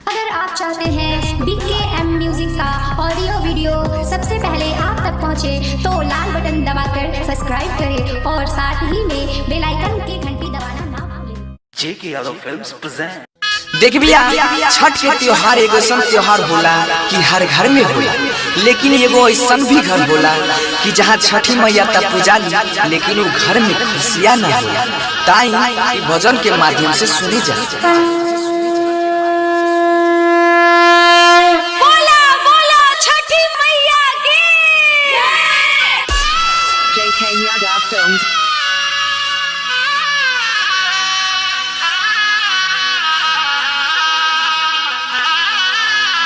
अगर आप चाहते हैं BKM म्यूजिक का ऑडियो वीडियो सबसे पहले आप तक पहुंचे तो लाल बटन दबाकर सब्सक्राइब करें और साथ ही में बेल आइकन की घंटी दबाना ना भूलें। JK Yadav Films present। देख भैया, छठ के त्योहार एगो ऐसा त्योहार होला कि हर घर में होला, लेकिन एगो ऐसा भी घर होला कि जहाँ छठी मैया तब पूजा ली लेकिन वो घर में खुशियाँ न होला। ताई भजन के माध्यम से सुनी जाए। JK Yadav Films।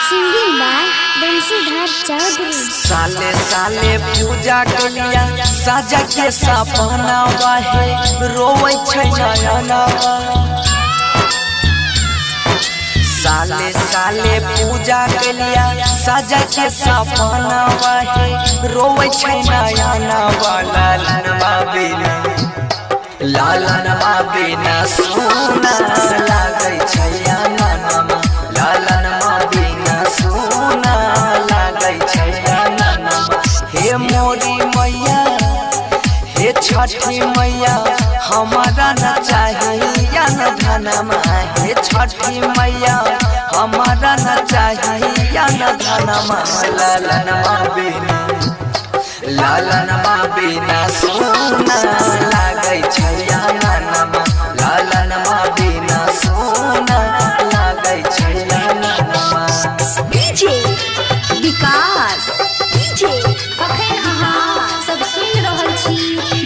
Singing by Bansidhar Chaudhary. साले साले पूजा के लिया साजा के सपना है, रोवे छै नयना। साले साले पूजा के लिया साजा के सपना है, रोवे छै नयना। लालनवा बिना सोना लागे छै ननमा, लालनवा बिना सोना लागे छै ननमा। हे मोरी मैया, हे छठी मैया, हमारा न चाहिए न धनमा। हे छठी मैया, हमारा न चाहिए न धनमा। लालनवा बिना सोना लागे छै ननमा, लालनवा बिना सोना लागे छै ननमा। डीजे विकास, डीजे अखन अहाँ सब सुन रहल छी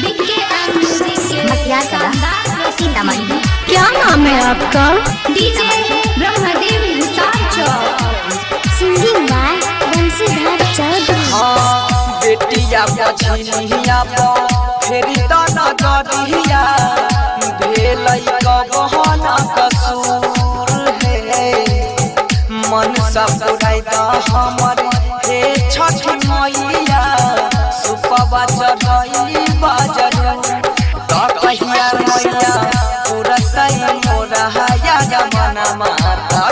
BKM म्यूजिक के शानदार सीतामढ़ी। क्या नाम है आपका? DJ Brahmdev Hisar Chowk. Singing by Bansidhar Chaudhary. बेटिया बछिया फेरी दाना गरिया, भेलै कबहन कसूर है। मन सब पुराई दा हमर हे छठी मैया, सुपवा चढ़ई बाजरू त कहिया मैया पुरतई मोरा या गमना माता।